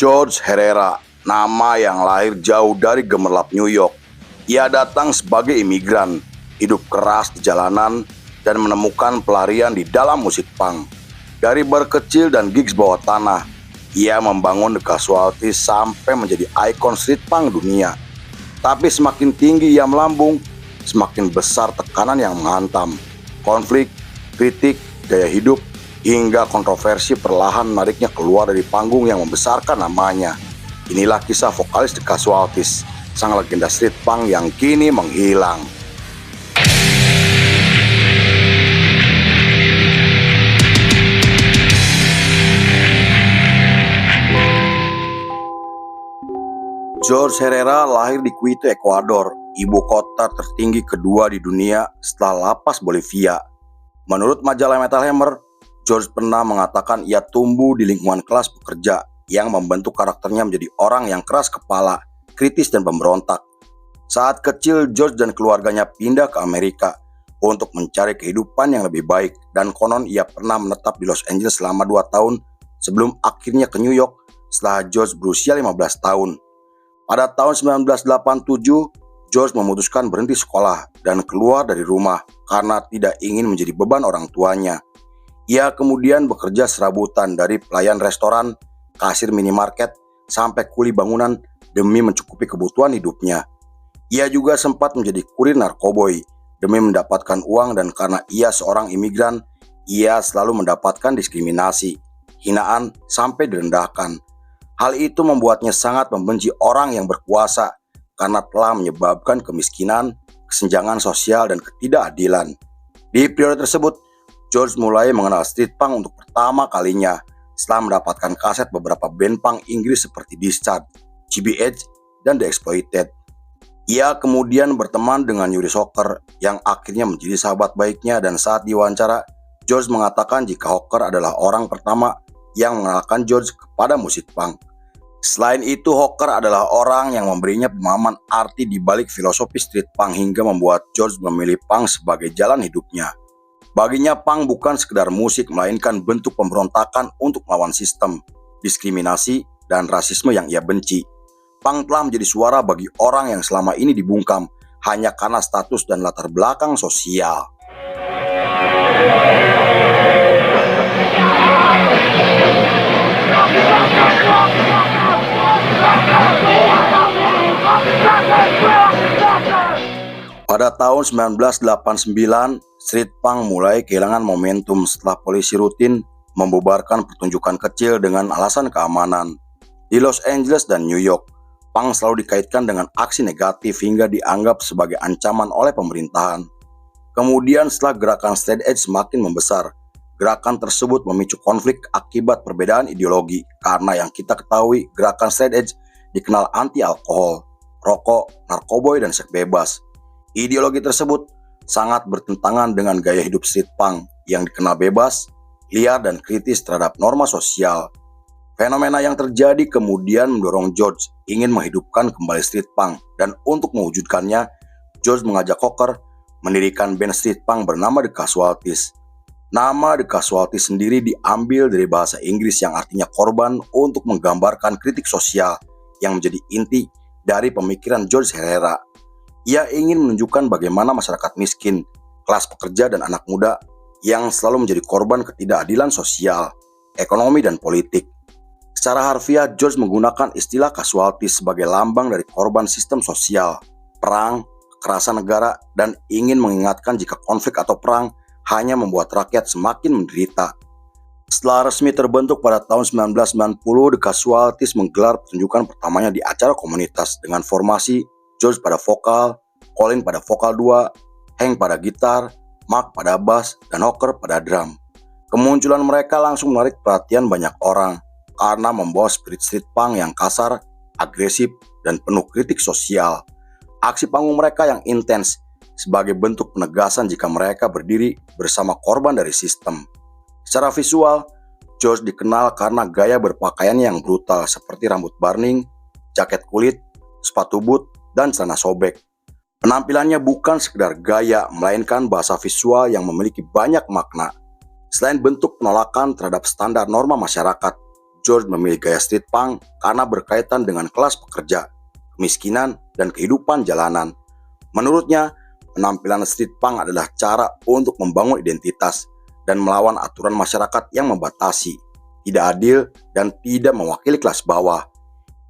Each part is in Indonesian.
George Herrera, nama yang lahir jauh dari gemerlap New York. Ia datang sebagai imigran, hidup keras di jalanan, dan menemukan pelarian di dalam musik punk. Dari bar kecil dan gigs bawah tanah, ia membangun The Casualties sampai menjadi ikon street punk dunia. Tapi semakin tinggi ia melambung, semakin besar tekanan yang menghantam. Konflik, kritik, gaya hidup, hingga kontroversi perlahan menariknya keluar dari panggung yang membesarkan namanya. Inilah kisah vokalis The Casualties, sang legenda street punk yang kini menghilang. George Herrera lahir di Quito, Ekuador, ibu kota tertinggi kedua di dunia setelah La Paz, Bolivia. Menurut majalah Metal Hammer, George pernah mengatakan ia tumbuh di lingkungan kelas pekerja yang membentuk karakternya menjadi orang yang keras kepala, kritis dan pemberontak. Saat kecil, George dan keluarganya pindah ke Amerika untuk mencari kehidupan yang lebih baik, dan konon ia pernah menetap di Los Angeles selama 2 tahun sebelum akhirnya ke New York setelah George berusia 15 tahun. Pada tahun 1987, George memutuskan berhenti sekolah dan keluar dari rumah karena tidak ingin menjadi beban orang tuanya. Ia kemudian bekerja serabutan dari pelayan restoran, kasir minimarket, sampai kuli bangunan demi mencukupi kebutuhan hidupnya. Ia juga sempat menjadi kurir narkoboy demi mendapatkan uang, dan karena ia seorang imigran, ia selalu mendapatkan diskriminasi, hinaan, sampai direndahkan. Hal itu membuatnya sangat membenci orang yang berkuasa karena telah menyebabkan kemiskinan, kesenjangan sosial, dan ketidakadilan. Di periode tersebut, George mulai mengenal street punk untuk pertama kalinya setelah mendapatkan kaset beberapa band punk Inggris seperti Discharge, GBH, dan The Exploited. Ia kemudian berteman dengan Yuri Socker yang akhirnya menjadi sahabat baiknya, dan saat diwawancara, George mengatakan jika Hocker adalah orang pertama yang mengenalkan George kepada musik punk. Selain itu, Hocker adalah orang yang memberinya pemahaman arti di balik filosofi street punk hingga membuat George memilih punk sebagai jalan hidupnya. Baginya punk bukan sekedar musik, melainkan bentuk pemberontakan untuk melawan sistem, diskriminasi, dan rasisme yang ia benci. Punk telah menjadi suara bagi orang yang selama ini dibungkam hanya karena status dan latar belakang sosial. Pada tahun 1989, street punk mulai kehilangan momentum setelah polisi rutin membubarkan pertunjukan kecil dengan alasan keamanan. Di Los Angeles dan New York, punk selalu dikaitkan dengan aksi negatif hingga dianggap sebagai ancaman oleh pemerintahan. Kemudian setelah gerakan straight edge semakin membesar, gerakan tersebut memicu konflik akibat perbedaan ideologi, karena yang kita ketahui gerakan straight edge dikenal anti alkohol, rokok, narkoboy, dan seks bebas. Ideologi tersebut sangat bertentangan dengan gaya hidup street punk yang dikenal bebas, liar, dan kritis terhadap norma sosial. Fenomena yang terjadi kemudian mendorong George ingin menghidupkan kembali street punk, dan untuk mewujudkannya, George mengajak Hocker mendirikan band street punk bernama The Casualties. Nama The Casualties sendiri diambil dari bahasa Inggris yang artinya korban, untuk menggambarkan kritik sosial yang menjadi inti dari pemikiran George Herrera. Ia ingin menunjukkan bagaimana masyarakat miskin, kelas pekerja, dan anak muda yang selalu menjadi korban ketidakadilan sosial, ekonomi, dan politik. Secara harfiah, George menggunakan istilah casualties sebagai lambang dari korban sistem sosial, perang, kekerasan negara, dan ingin mengingatkan jika konflik atau perang hanya membuat rakyat semakin menderita. Setelah resmi terbentuk pada tahun 1990, The Casualties menggelar pertunjukan pertamanya di acara komunitas dengan formasi George pada vokal, Colin pada vokal 2, Hank pada gitar, Mark pada bass, dan Hocker pada drum. Kemunculan mereka langsung menarik perhatian banyak orang karena membawa spirit street punk yang kasar, agresif, dan penuh kritik sosial. Aksi panggung mereka yang intens sebagai bentuk penegasan jika mereka berdiri bersama korban dari sistem. Secara visual, George dikenal karena gaya berpakaiannya yang brutal seperti rambut burning, jaket kulit, sepatu boot, dan celana sobek. Penampilannya bukan sekedar gaya, melainkan bahasa visual yang memiliki banyak makna. Selain bentuk penolakan terhadap standar norma masyarakat, George memilih gaya street punk karena berkaitan dengan kelas pekerja, kemiskinan, dan kehidupan jalanan. Menurutnya, penampilan street punk adalah cara untuk membangun identitas dan melawan aturan masyarakat yang membatasi, tidak adil, dan tidak mewakili kelas bawah.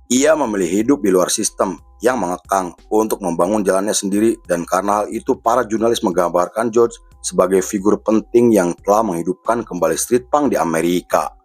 Ia memilih hidup di luar sistem yang mengekang untuk membangun jalannya sendiri, dan karena hal itu para jurnalis menggambarkan George sebagai figur penting yang telah menghidupkan kembali street punk di Amerika.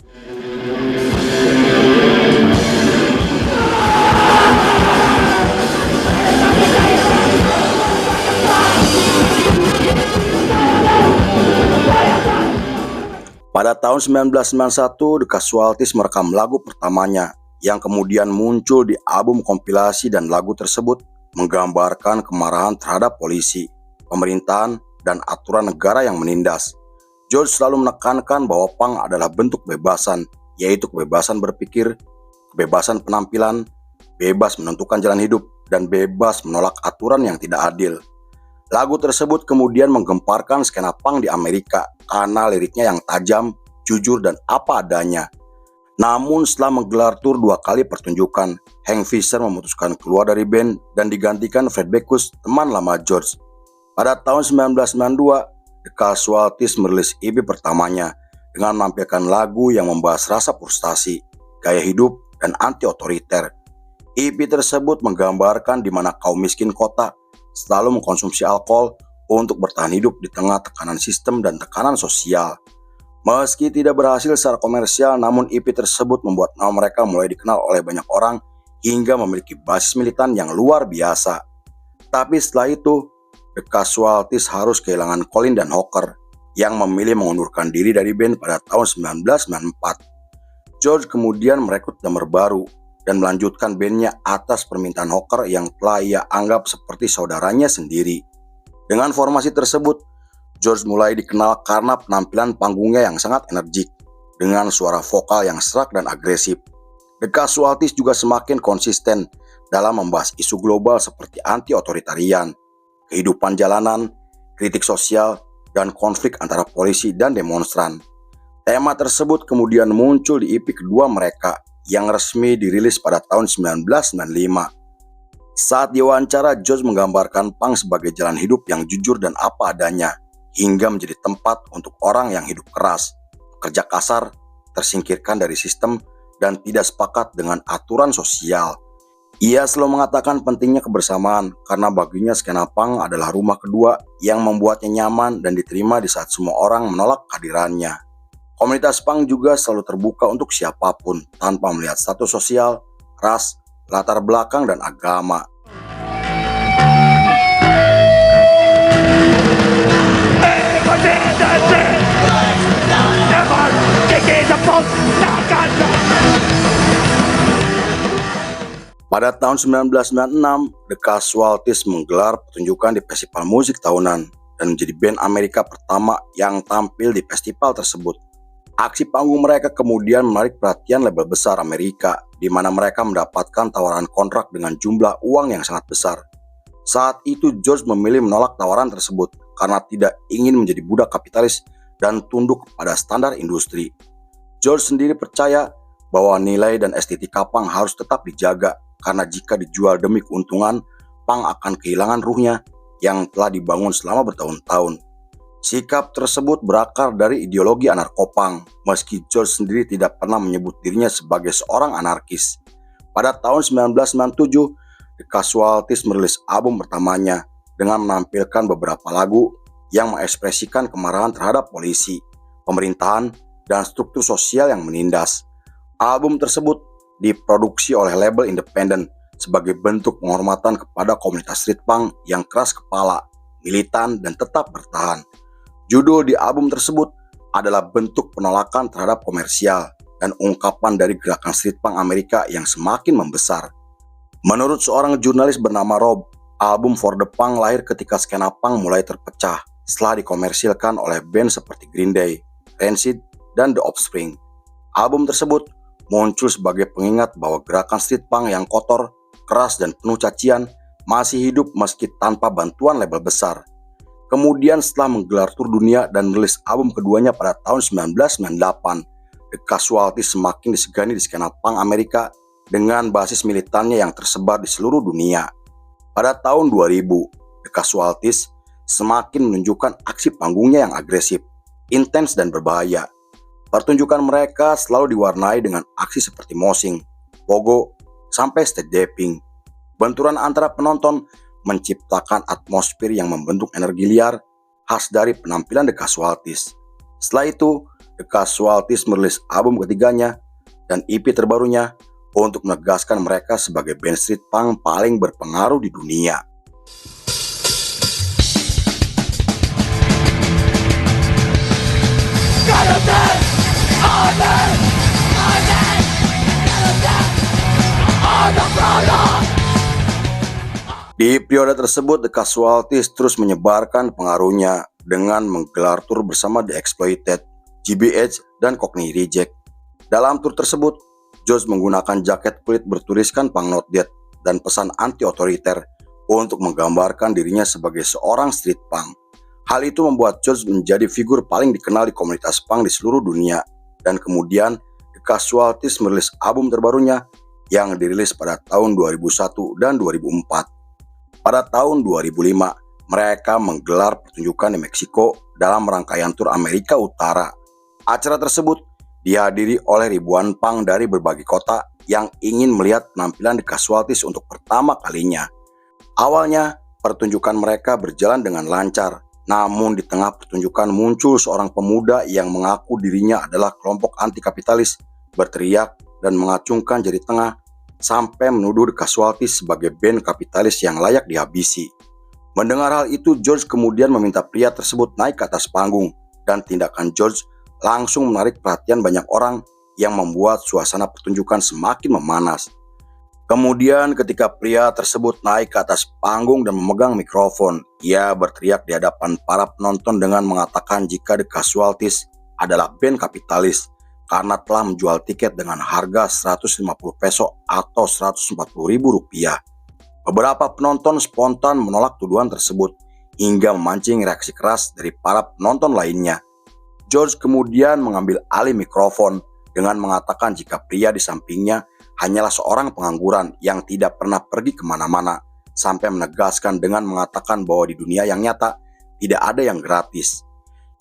Pada tahun 1991, The Casualties merekam lagu pertamanya yang kemudian muncul di album kompilasi, dan lagu tersebut menggambarkan kemarahan terhadap polisi, pemerintahan, dan aturan negara yang menindas. George selalu menekankan bahwa punk adalah bentuk kebebasan, yaitu kebebasan berpikir, kebebasan penampilan, bebas menentukan jalan hidup, dan bebas menolak aturan yang tidak adil. Lagu tersebut kemudian menggemparkan skena punk di Amerika karena liriknya yang tajam, jujur, dan apa adanya. Namun setelah menggelar tur 2 kali pertunjukan, Hank Fisher memutuskan keluar dari band dan digantikan Fred Backus, teman lama George. Pada tahun 1992, The Casualties merilis EP pertamanya dengan menampilkan lagu yang membahas rasa frustasi, gaya hidup, dan anti-otoriter. EP tersebut menggambarkan di mana kaum miskin kota selalu mengkonsumsi alkohol untuk bertahan hidup di tengah tekanan sistem dan tekanan sosial. Meski tidak berhasil secara komersial, namun EP tersebut membuat nama mereka mulai dikenal oleh banyak orang hingga memiliki basis militan yang luar biasa. Tapi setelah itu, The Casualties harus kehilangan Colin dan Hawker yang memilih mengundurkan diri dari band pada tahun 1994. George kemudian merekrut drummer baru dan melanjutkan bandnya atas permintaan Hawker yang telah ia anggap seperti saudaranya sendiri. Dengan formasi tersebut, George mulai dikenal karena penampilan panggungnya yang sangat energik, dengan suara vokal yang serak dan agresif. The Casualties juga semakin konsisten dalam membahas isu global seperti anti-otoritarian, kehidupan jalanan, kritik sosial, dan konflik antara polisi dan demonstran. Tema tersebut kemudian muncul di EP kedua mereka yang resmi dirilis pada tahun 1995. Saat diwawancara, George menggambarkan punk sebagai jalan hidup yang jujur dan apa adanya, hingga menjadi tempat untuk orang yang hidup keras, kerja kasar, tersingkirkan dari sistem, dan tidak sepakat dengan aturan sosial. Ia selalu mengatakan pentingnya kebersamaan karena baginya skena punk adalah rumah kedua yang membuatnya nyaman dan diterima di saat semua orang menolak kehadirannya. Komunitas punk juga selalu terbuka untuk siapapun tanpa melihat status sosial, ras, latar belakang, dan agama. Pada tahun 1996, The Casualties menggelar pertunjukan di festival musik tahunan dan menjadi band Amerika pertama yang tampil di festival tersebut. Aksi panggung mereka kemudian menarik perhatian label besar Amerika, di mana mereka mendapatkan tawaran kontrak dengan jumlah uang yang sangat besar. Saat itu George memilih menolak tawaran tersebut karena tidak ingin menjadi budak kapitalis dan tunduk pada standar industri. George sendiri percaya bahwa nilai dan estetika punk harus tetap dijaga, karena jika dijual demi keuntungan, punk akan kehilangan ruhnya yang telah dibangun selama bertahun-tahun. Sikap tersebut berakar dari ideologi anarko-punk, meski George sendiri tidak pernah menyebut dirinya sebagai seorang anarkis. Pada tahun 1997, The Casualties merilis album pertamanya dengan menampilkan beberapa lagu yang mengekspresikan kemarahan terhadap polisi, pemerintahan, dan struktur sosial yang menindas. Album tersebut diproduksi oleh label independen sebagai bentuk penghormatan kepada komunitas street punk yang keras kepala, militan, dan tetap bertahan. Judul di album tersebut adalah bentuk penolakan terhadap komersial dan ungkapan dari gerakan street punk Amerika yang semakin membesar. Menurut seorang jurnalis bernama Rob, album For the Punk lahir ketika skena punk mulai terpecah setelah dikomersilkan oleh band seperti Green Day, Rancid, dan The Offspring. Album tersebut muncul sebagai pengingat bahwa gerakan street punk yang kotor, keras, dan penuh cacian masih hidup meski tanpa bantuan label besar. Kemudian setelah menggelar tur dunia dan merilis album keduanya pada tahun 1998, The Casualties semakin disegani di skena punk Amerika dengan basis militannya yang tersebar di seluruh dunia. Pada tahun 2000, The Casualties semakin menunjukkan aksi panggungnya yang agresif, intens dan berbahaya. Pertunjukan mereka selalu diwarnai dengan aksi seperti moshing, pogo, sampai stage diving. Benturan antara penonton menciptakan atmosfer yang membentuk energi liar khas dari penampilan The Casualties. Setelah itu, The Casualties merilis album ketiganya dan EP terbarunya untuk menegaskan mereka sebagai band street punk paling berpengaruh di dunia. Di periode tersebut, The Casualties terus menyebarkan pengaruhnya dengan menggelar tur bersama The Exploited, GBH, dan Cockney Reject. Dalam tur tersebut, George menggunakan jaket kulit bertuliskan "Punk Not Dead" dan pesan anti-otoriter untuk menggambarkan dirinya sebagai seorang street punk. Hal itu membuat George menjadi figur paling dikenal di komunitas punk di seluruh dunia. Dan kemudian, The Casualties merilis album terbarunya yang dirilis pada tahun 2001 dan 2004. Pada tahun 2005, mereka menggelar pertunjukan di Meksiko dalam rangkaian tur Amerika Utara. Acara tersebut dihadiri oleh ribuan punk dari berbagai kota yang ingin melihat penampilan The Casualties untuk pertama kalinya. Awalnya, pertunjukan mereka berjalan dengan lancar, namun di tengah pertunjukan muncul seorang pemuda yang mengaku dirinya adalah kelompok anti-kapitalis, berteriak dan mengacungkan jari tengah sampai menuduh The Casualties sebagai band kapitalis yang layak dihabisi. Mendengar hal itu, George kemudian meminta pria tersebut naik ke atas panggung, dan tindakan George langsung menarik perhatian banyak orang yang membuat suasana pertunjukan semakin memanas. Kemudian ketika pria tersebut naik ke atas panggung dan memegang mikrofon, ia berteriak di hadapan para penonton dengan mengatakan jika The Casualties adalah band kapitalis karena telah menjual tiket dengan harga 150 peso atau 140 ribu rupiah. Beberapa penonton spontan menolak tuduhan tersebut hingga memancing reaksi keras dari para penonton lainnya. George kemudian mengambil alih mikrofon dengan mengatakan jika pria di sampingnya hanyalah seorang pengangguran yang tidak pernah pergi kemana-mana, sampai menegaskan dengan mengatakan bahwa di dunia yang nyata tidak ada yang gratis.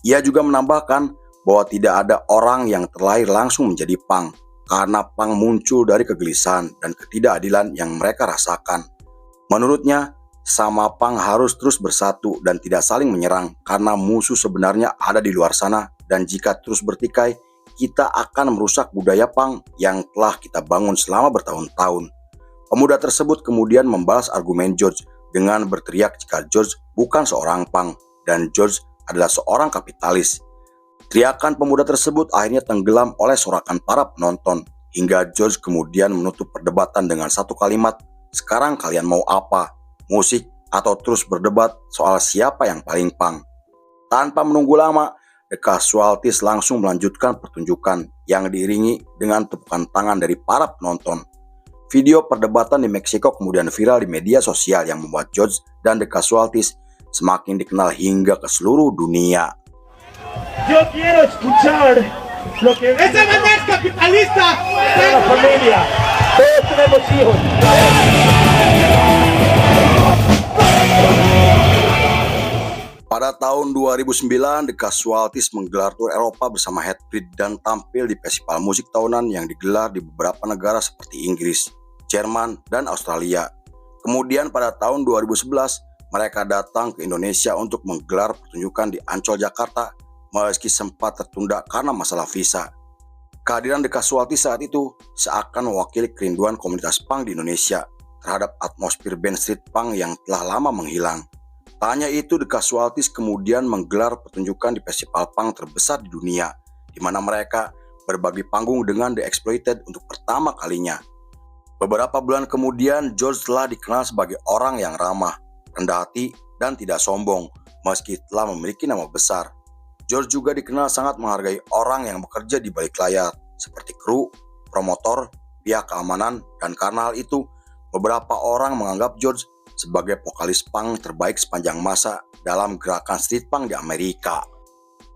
Ia juga menambahkan bahwa tidak ada orang yang terlahir langsung menjadi punk, karena punk muncul dari kegelisahan dan ketidakadilan yang mereka rasakan. Menurutnya, sama punk harus terus bersatu dan tidak saling menyerang karena musuh sebenarnya ada di luar sana, dan jika terus bertikai, kita akan merusak budaya punk yang telah kita bangun selama bertahun-tahun. Pemuda tersebut kemudian membalas argumen George dengan berteriak jika George bukan seorang punk dan George adalah seorang kapitalis. Teriakan pemuda tersebut akhirnya tenggelam oleh sorakan para penonton, hingga George kemudian menutup perdebatan dengan satu kalimat, "Sekarang kalian mau apa? Musik atau terus berdebat soal siapa yang paling punk?" Tanpa menunggu lama, The Casualties langsung melanjutkan pertunjukan yang diiringi dengan tepukan tangan dari para penonton. Video perdebatan di Meksiko kemudian viral di media sosial yang membuat George dan The Casualties semakin dikenal hingga ke seluruh dunia. Yo quiero escuchar lo que... ¡Esa banda es capitalista! ¡La familia! ¡Todos tenemos hijos! Pada tahun 2009, The Casualties menggelar tur Eropa bersama Hatebreed dan tampil di festival musik tahunan yang digelar di beberapa negara seperti Inggris, Jerman, dan Australia. Kemudian pada tahun 2011, mereka datang ke Indonesia untuk menggelar pertunjukan di Ancol, Jakarta, meski sempat tertunda karena masalah visa. Kehadiran The Casualties saat itu seakan mewakili kerinduan komunitas punk di Indonesia terhadap atmosfer band street punk yang telah lama menghilang. Tak hanya itu, The Casualties kemudian menggelar pertunjukan di festival punk terbesar di dunia, di mana mereka berbagi panggung dengan The Exploited untuk pertama kalinya. Beberapa bulan kemudian, George telah dikenal sebagai orang yang ramah, rendah hati, dan tidak sombong, meski telah memiliki nama besar. George juga dikenal sangat menghargai orang yang bekerja di balik layar, seperti kru, promotor, pihak keamanan, dan karena hal itu, beberapa orang menganggap George sebagai vokalis punk terbaik sepanjang masa dalam gerakan street punk di Amerika.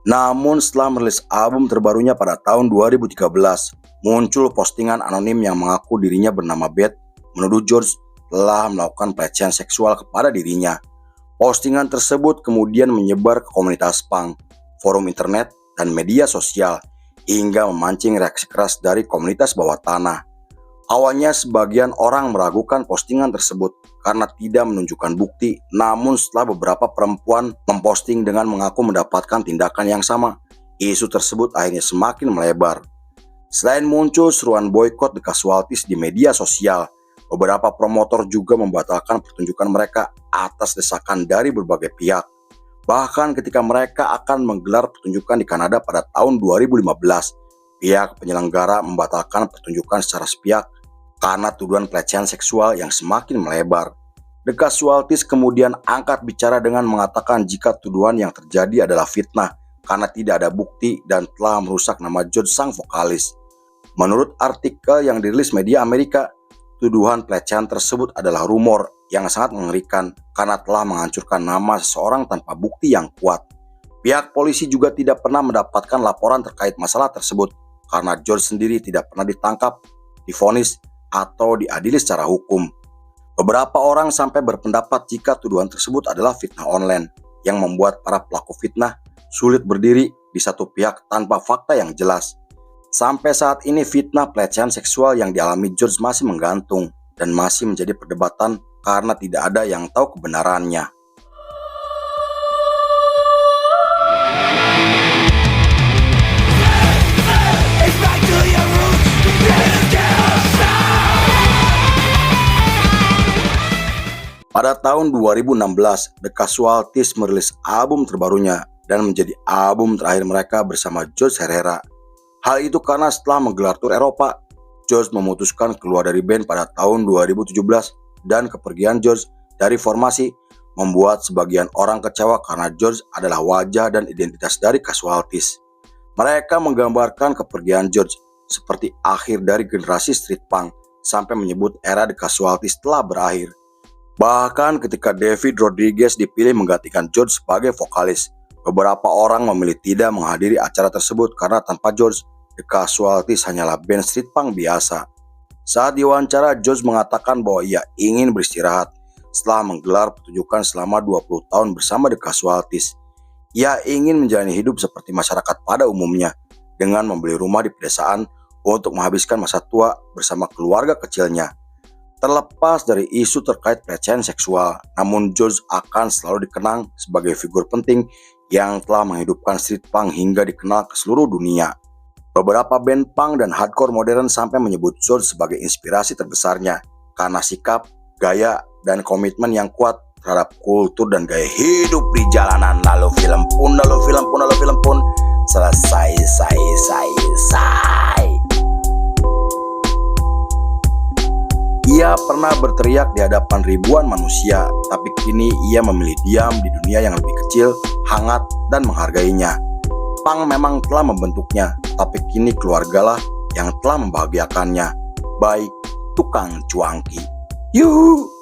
Namun setelah merilis album terbarunya pada tahun 2013, muncul postingan anonim yang mengaku dirinya bernama Beth menuduh George telah melakukan pelecehan seksual kepada dirinya. Postingan tersebut kemudian menyebar ke komunitas punk, forum internet, dan media sosial hingga memancing reaksi keras dari komunitas bawah tanah. Awalnya sebagian orang meragukan postingan tersebut karena tidak menunjukkan bukti, namun setelah beberapa perempuan memposting dengan mengaku mendapatkan tindakan yang sama, isu tersebut akhirnya semakin melebar. Selain muncul seruan boykot The Casualties di media sosial, beberapa promotor juga membatalkan pertunjukan mereka atas desakan dari berbagai pihak. Bahkan ketika mereka akan menggelar pertunjukan di Kanada pada tahun 2015, pihak penyelenggara membatalkan pertunjukan secara sepihak karena tuduhan pelecehan seksual yang semakin melebar. The Casualties kemudian angkat bicara dengan mengatakan jika tuduhan yang terjadi adalah fitnah karena tidak ada bukti dan telah merusak nama George sang vokalis. Menurut artikel yang dirilis media Amerika, tuduhan pelecehan tersebut adalah rumor yang sangat mengerikan karena telah menghancurkan nama seseorang tanpa bukti yang kuat. Pihak polisi juga tidak pernah mendapatkan laporan terkait masalah tersebut karena George sendiri tidak pernah ditangkap, divonis, atau diadili secara hukum. Beberapa orang sampai berpendapat jika tuduhan tersebut adalah fitnah online yang membuat para pelaku fitnah sulit berdiri di satu pihak tanpa fakta yang jelas. Sampai saat ini fitnah pelecehan seksual yang dialami George masih menggantung dan masih menjadi perdebatan karena tidak ada yang tahu kebenarannya. Pada tahun 2016, The Casualties merilis album terbarunya dan menjadi album terakhir mereka bersama George Herrera. Hal itu karena setelah menggelar tur Eropa, George memutuskan keluar dari band pada tahun 2017 dan kepergian George dari formasi membuat sebagian orang kecewa karena George adalah wajah dan identitas dari Casualties. Mereka menggambarkan kepergian George seperti akhir dari generasi street punk sampai menyebut era The Casualties telah berakhir. Bahkan ketika David Rodriguez dipilih menggantikan George sebagai vokalis, beberapa orang memilih tidak menghadiri acara tersebut karena tanpa George, The Casualties hanyalah band street punk biasa. Saat diwawancara, George mengatakan bahwa ia ingin beristirahat setelah menggelar pertunjukan selama 20 tahun bersama The Casualties. Ia ingin menjalani hidup seperti masyarakat pada umumnya dengan membeli rumah di pedesaan untuk menghabiskan masa tua bersama keluarga kecilnya. Terlepas dari isu terkait pelecehan seksual, namun George akan selalu dikenang sebagai figur penting yang telah menghidupkan street punk hingga dikenal ke seluruh dunia. Beberapa band punk dan hardcore modern sampai menyebut George sebagai inspirasi terbesarnya karena sikap, gaya, dan komitmen yang kuat terhadap kultur dan gaya hidup di jalanan. Lalu film pun selesai. Ia pernah berteriak di hadapan ribuan manusia, tapi kini ia memilih diam di dunia yang lebih kecil, hangat, dan menghargainya. Punk memang telah membentuknya, tapi kini keluargalah yang telah membahagiakannya. Baik tukang cuangki. Yuhu!